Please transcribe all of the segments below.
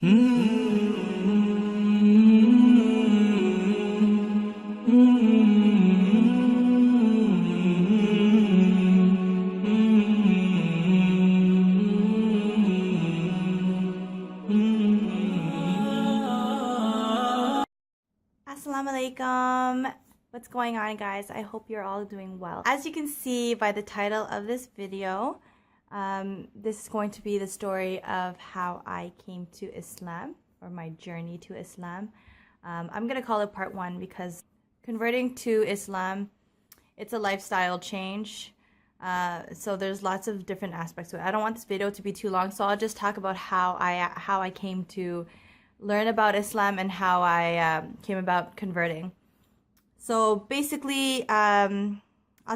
Assalamu alaikum. What's going on, guys? I hope you're all doing well. As you can see by the title of this video, this is going to be the story of how I came to Islam, or my journey to Islam. I'm going to call it part one because converting to Islam, it's a lifestyle change. So there's lots of different aspects to it. I don't want this video to be too long, so I'll just talk about how I came to learn about Islam and how I came about converting. So basically, I'll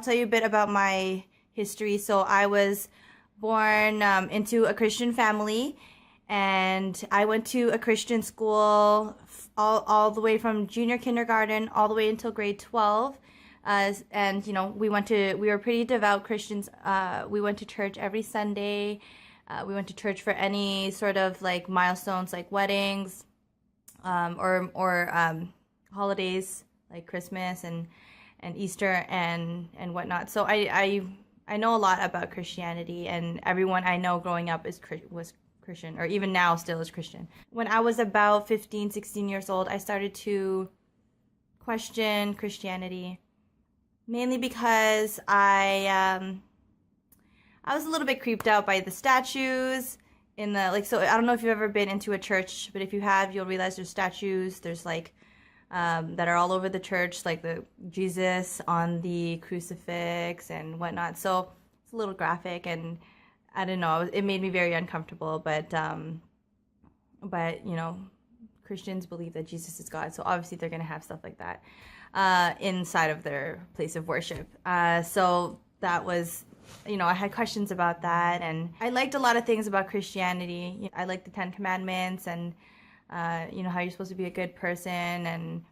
tell you a bit about my history. So I was born into a Christian family, and I went to a Christian school all the way from junior kindergarten all the way until grade 12. And you know, we were pretty devout Christians. We went to church every Sunday. We went to church for any sort of like milestones, like weddings, or holidays like Christmas and Easter and whatnot. So I know a lot about Christianity, and everyone I know growing up was Christian, or even now still is Christian. When I was about 15, 16 years old, I started to question Christianity, mainly because I was a little bit creeped out by the statues in the, so I don't know if you've ever been into a church, but if you have, you'll realize there's statues, there's like, that are all over the church, like the Jesus on the crucifix and whatnot. So it's a little graphic, and I don't know, it made me very uncomfortable, but you know, Christians believe that Jesus is God, so obviously they're going to have stuff like that inside of their place of worship. So that was, you know, I had questions about that, and I liked a lot of things about Christianity. I liked the Ten Commandments, and you know, how you're supposed to be a good person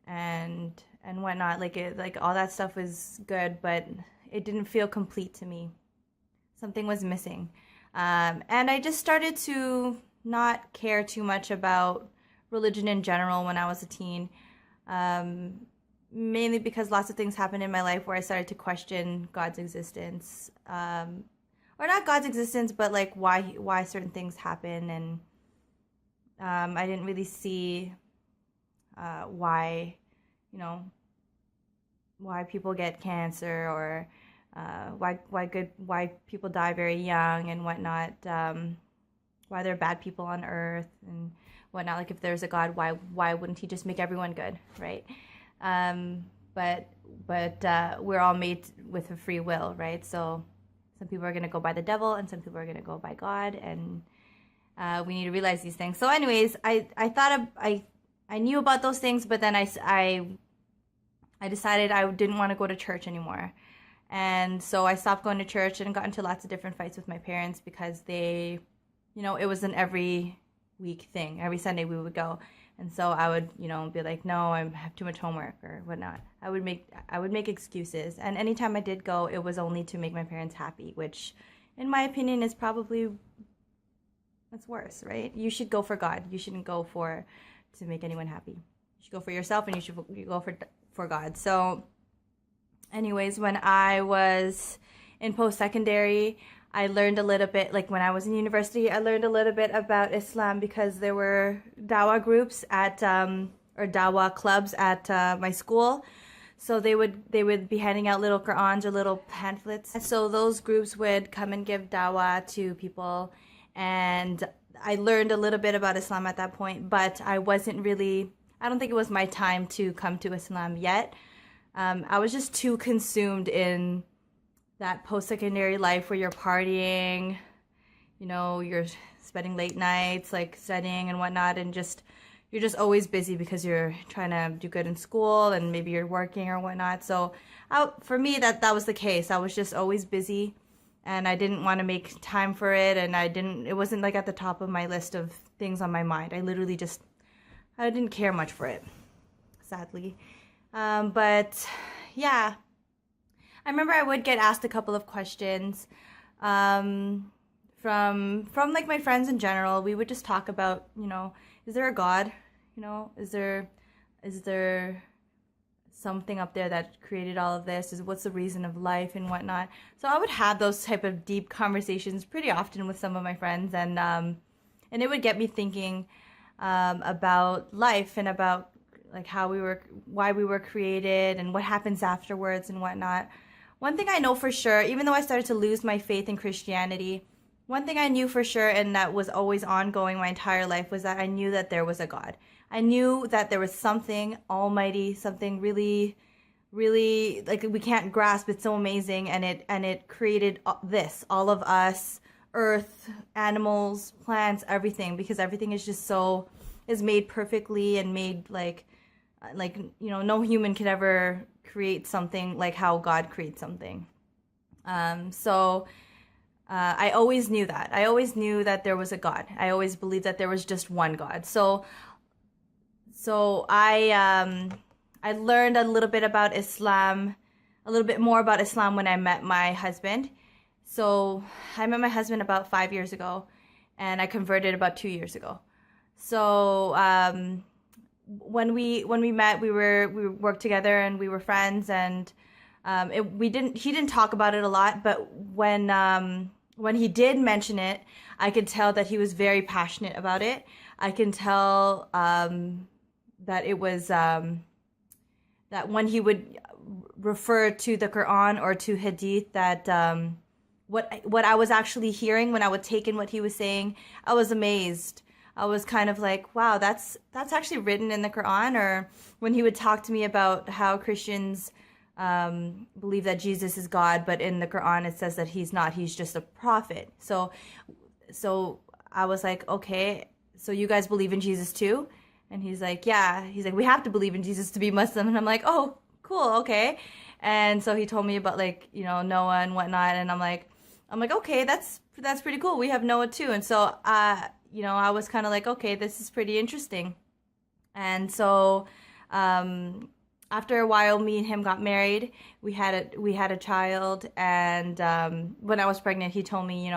and whatnot. Like all that stuff was good, but it didn't feel complete to me. Something was missing, and I just started to not care too much about religion in general when I was a teen. Mainly because lots of things happened in my life where I started to question God's existence, or not God's existence, but like why certain things happen, and I didn't really see why, you know, why people get cancer, or why people die very young and whatnot, why there are bad people on earth and whatnot. Like, if there's a God, why wouldn't he just make everyone good, right? But we're all made with a free will, right? So some people are going to go by the devil, and some people are going to go by God, and we need to realize these things. So anyways, I thought I knew about those things, but then I decided I didn't want to go to church anymore. And so I stopped going to church and got into lots of different fights with my parents because they, you know, it was an every week thing. Every Sunday we would go. And so I would, you know, be like, no, I have too much homework or whatnot. I would make excuses. And anytime I did go, it was only to make my parents happy, which in my opinion is probably, that's worse, right? You should go for God. You shouldn't go to make anyone happy. You should go for yourself, and you go for God. So anyways, when I was in post-secondary, I learned a little bit, like when I was in university, I learned a little bit about Islam because there were dawah groups at, or dawah clubs at my school. So they would be handing out little Qur'ans or little pamphlets. And so those groups would come and give dawah to people. And I learned a little bit about Islam at that point, but I don't think it was my time to come to Islam yet. I was just too consumed in that post-secondary life where you're partying, you know, you're spending late nights, like studying and whatnot, and you're just always busy because you're trying to do good in school, and maybe you're working or whatnot. So for me, that was the case. I was just always busy, and I didn't want to make time for it, and it wasn't like at the top of my list of things on my mind. I didn't care much for it, sadly. But yeah, I remember I would get asked a couple of questions from like my friends in general, we would just talk about, is there a God? Is there something up there that created all of this? What's the reason of life and whatnot? So I would have those type of deep conversations pretty often with some of my friends, and it would get me thinking about life and about like why we were created and what happens afterwards and whatnot. One thing I know for sure, even though I started to lose my faith in Christianity, one thing I knew for sure, and that was always ongoing my entire life, was that I knew that there was a God. I knew that there was something almighty, something really, really, like, we can't grasp. It's so amazing, and it created all of us, earth, animals, plants, everything, because everything is just is made perfectly and made like no human could ever create something like how God creates something. So I always knew that. I always knew that there was a God. I always believed that there was just one God. So I learned a little bit about Islam, a little bit more about Islam when I met my husband. So I met my husband about 5 years ago, and I converted about 2 years ago. So when we met, we worked together and we were friends, and he didn't talk about it a lot, but when he did mention it, I could tell that he was very passionate about it. I can tell that it was that when he would refer to the Quran or to Hadith, that what I was actually hearing when I would take in what he was saying, I was amazed. I was kind of like, wow, that's actually written in the Quran. Or when he would talk to me about how Christians believe that Jesus is God, but in the Quran it says that he's not, he's just a prophet. So I was like, okay, so you guys believe in Jesus too? And he's like, yeah. He's like, we have to believe in Jesus to be Muslim. And I'm like, oh, cool, okay. And so he told me about Noah and whatnot, and I'm like, okay, that's pretty cool. We have Noah too. And so I was kind of like, okay, this is pretty interesting. And so after a while, me and him got married. We had a child, and when I was pregnant, he told me,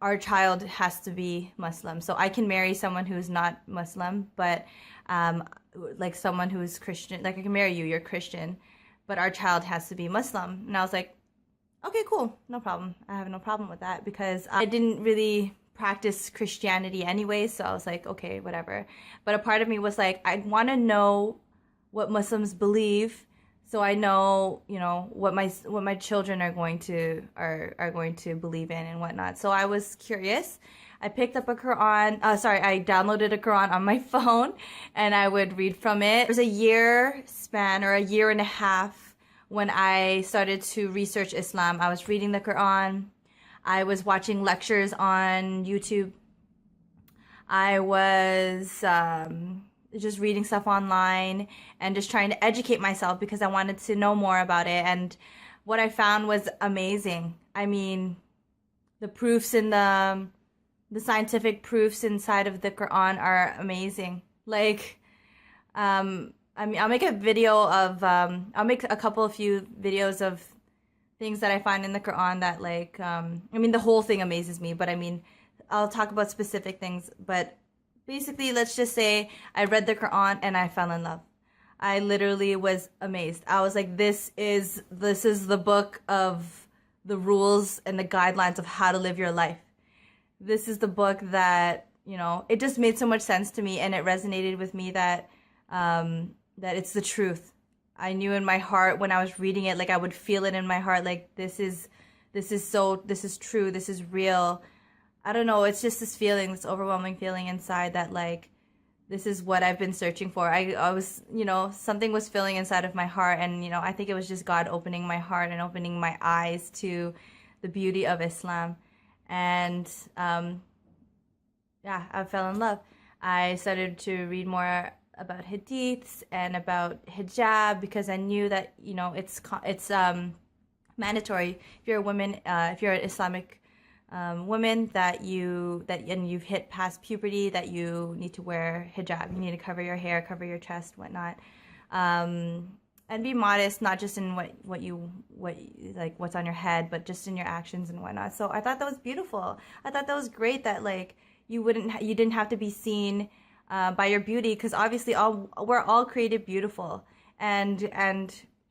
our child has to be Muslim. So I can marry someone who's not Muslim, but like someone who's Christian. Like, I can marry you, you're Christian, but our child has to be Muslim. And I was like, okay, cool, no problem. I have no problem with that, because I didn't really practice Christianity anyway, so I was like, okay, whatever. But a part of me was like, I want to know what Muslims believe, so I know, what my children are going to believe in and whatnot. So I was curious. I picked up a Quran. I downloaded a Quran on my phone, and I would read from it. There was a year span, or a year and a half, when I started to research Islam. I was reading the Quran. I was watching lectures on YouTube. I was just reading stuff online and just trying to educate myself, because I wanted to know more about it. And what I found was amazing. I mean, the proofs in the scientific proofs inside of the Quran are amazing. Like, I mean, I'll make a few videos of things that I find in the Quran that, like, I mean, the whole thing amazes me, but I mean, I'll talk about specific things. But basically, let's just say I read the Quran and I fell in love. I literally was amazed. I was like, this is the book of the rules and the guidelines of how to live your life. This is the book that, it just made so much sense to me, and it resonated with me that it's the truth. I knew in my heart when I was reading it, like, I would feel it in my heart, like, this is true, this is real. I don't know, it's just this feeling, this overwhelming feeling inside that, like, this is what I've been searching for. I was, something was filling inside of my heart, and, I think it was just God opening my heart and opening my eyes to the beauty of Islam. And, yeah, I fell in love. I started to read more about hadiths and about hijab, because I knew that, it's mandatory if you're a woman, if you're an Islamic woman, and you've hit past puberty, that you need to wear hijab. You need to cover your hair, cover your chest, whatnot. And and be modest, not just in what like what's on your head, but just in your actions and whatnot. So I thought that was beautiful. I thought that was great that like you didn't have to be seen by your beauty, because obviously we're all created beautiful, and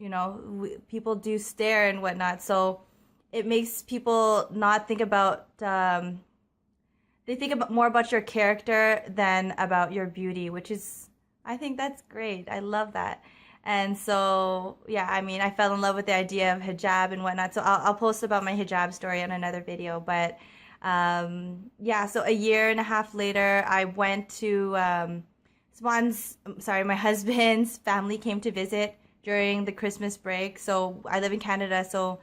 you know, people do stare and whatnot. So it makes people not think about they think about more about your character than about your beauty, which is, I think that's great. I love that. And so, yeah, I mean, I fell in love with the idea of hijab and whatnot. So I'll post about my hijab story on another video. But yeah, so a year and a half later, I went to my husband's family came to visit during the Christmas break. So I live in Canada, so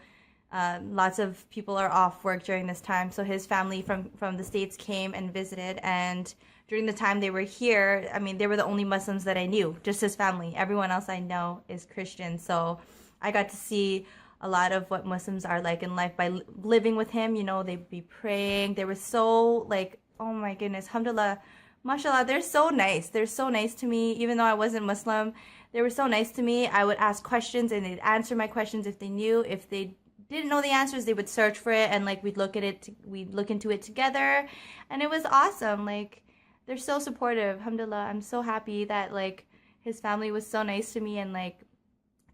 lots of people are off work during this time. So his family from the States came and visited, and during the time they were here, I mean, they were the only Muslims that I knew, just his family. Everyone else I know is Christian. So I got to see a lot of what Muslims are like in life by living with him. You know, they'd be praying. They were so like, oh my goodness, alhamdulillah, mashallah, they're so nice. They're so nice to me, even though I wasn't Muslim. They were so nice to me. I would ask questions and they'd answer my questions if they knew. If they didn't know the answers, they would search for it, and like we'd look into it together, and it was awesome. Like, they're so supportive, alhamdulillah. I'm so happy that like his family was so nice to me and like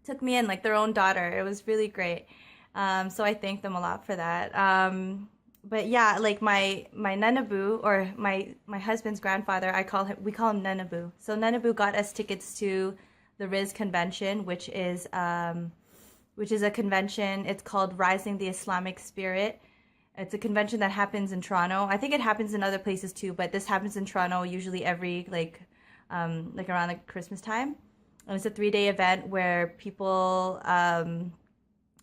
took me in like their own daughter. It was really great. So I thank them a lot for that. But yeah, like my nanabu, or my husband's grandfather, we call him nanabu. So nanabu got us tickets to the Riz convention, which is a convention. It's called Rising the Islamic Spirit. It's a convention that happens in Toronto. I think it happens in other places too, but this happens in Toronto usually every like around the Christmas time. And it's a 3-day event where people,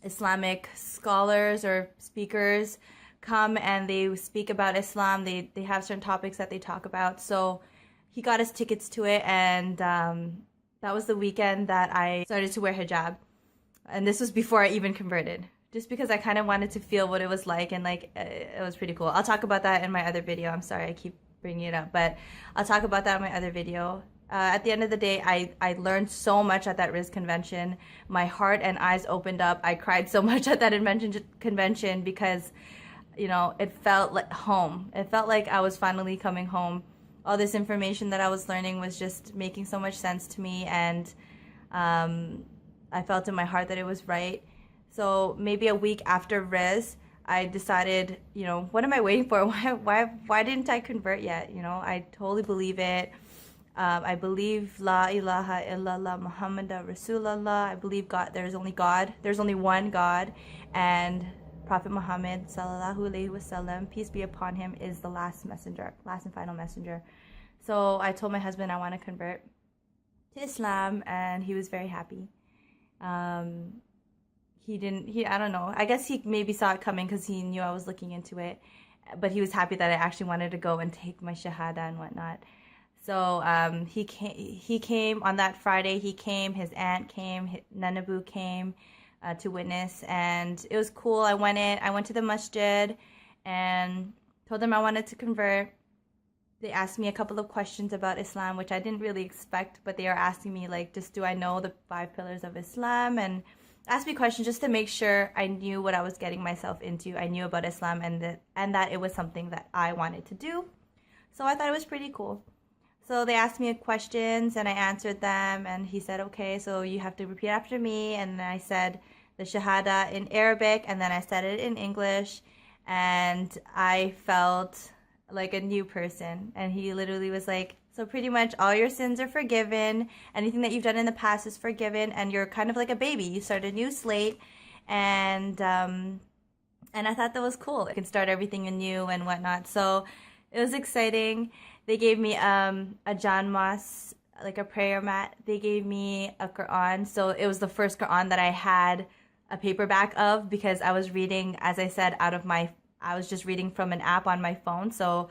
Islamic scholars or speakers, come and they speak about Islam. They have certain topics that they talk about. So he got us tickets to it, and that was the weekend that I started to wear hijab. And this was before I even converted, just because I kind of wanted to feel what it was like, and like it was pretty cool. I'll talk about that in my other video. I'm sorry I keep bringing it up, but I'll talk about that in my other video. At the end of the day, I learned so much at that Riz convention. My heart and eyes opened up. I cried so much at that convention because, you know, it felt like home. It felt like I was finally coming home. All this information that I was learning was just making so much sense to me, and I felt in my heart that it was right. So maybe a week after Riz, I decided, you know, what am I waiting for? Why didn't I convert yet? You know, I totally believe it. I believe La ilaha illallah Muhammadan Rasulullah. I believe there's only one God, and Prophet Muhammad sallallahu alaihi wasallam, peace be upon him, is the last and final messenger. So I told my husband I want to convert to Islam, and he was very happy. I don't know. I guess he maybe saw it coming because he knew I was looking into it, but he was happy that I actually wanted to go and take my Shahada and whatnot. So he came on that Friday. He came, his aunt came, Nanabu came to witness, and it was cool. I went to the masjid and told them I wanted to convert. They asked me a couple of questions about Islam, which I didn't really expect, but they are asking me like, just do I know the 5 pillars of Islam, and asked me questions just to make sure I knew what I was getting myself into. I knew about Islam, and that it was something that I wanted to do. So I thought it was pretty cool. So they asked me questions and I answered them, and he said, okay, so you have to repeat after me. And then I said the Shahada in Arabic, and then I said it in English, and I felt like a new person. And he literally was like, so pretty much all your sins are forgiven. Anything that you've done in the past is forgiven, and you're kind of like a baby. You start a new slate, and I thought that was cool. I can start everything anew and whatnot. So it was exciting. They gave me a janmas, like a prayer mat. They gave me a Quran. So it was the first Quran that I had a paperback of, because I was reading, as I said, I was just reading from an app on my phone. So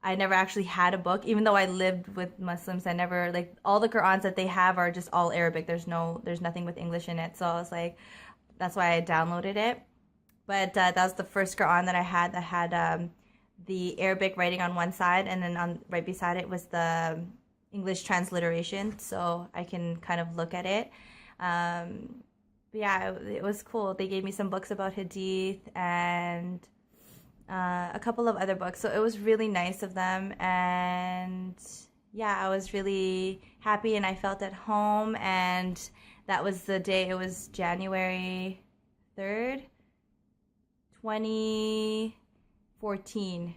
I never actually had a book, even though I lived with Muslims. I never, like, all the Qurans that they have are just all Arabic. There's nothing with English in it. So I was like, that's why I downloaded it. But that was the first Quran that I had that had the Arabic writing on one side, and then right beside it was the English transliteration, so I can kind of look at it. But yeah, it was cool. They gave me some books about Hadith and a couple of other books. So it was really nice of them. And yeah, I was really happy and I felt at home. And that was the day, it was January 3rd, 2014.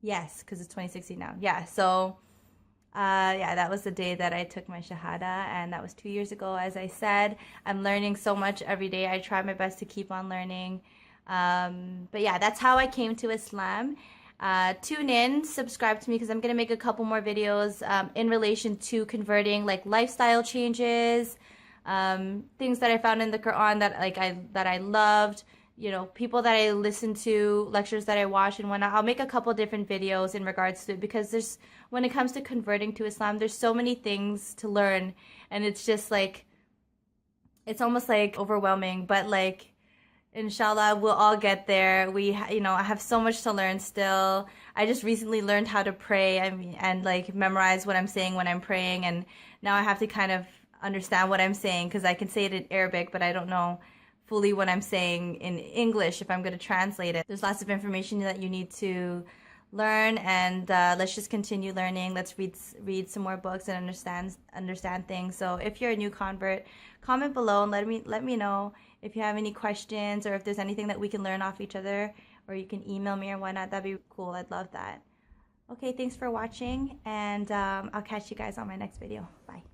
Yes, because it's 2016 now. Yeah, so yeah, that was the day that I took my Shahada, and that was 2 years ago. As I said, I'm learning so much every day. I try my best to keep on learning. But yeah, that's how I came to Islam. Tune in, subscribe to me because I'm going to make a couple more videos in relation to converting, like lifestyle changes, things that I found in the Quran that I loved, you know, people that I listen to, lectures that I watch and whatnot. I'll make a couple different videos in regards to it because when it comes to converting to Islam, there's so many things to learn, and it's just like, it's almost like overwhelming, but like, inshallah, we'll all get there. I have so much to learn still. I just recently learned how to pray, and like memorize what I'm saying when I'm praying, and now I have to kind of understand what I'm saying because I can say it in Arabic, but I don't know fully what I'm saying in English if I'm going to translate it. There's lots of information that you need to learn, and let's just continue learning. Let's read some more books and understand things. So if you're a new convert, comment below and let me know if you have any questions or if there's anything that we can learn off each other, or you can email me or whatnot. That'd be cool. I'd love that. Okay, thanks for watching, and I'll catch you guys on my next video. Bye.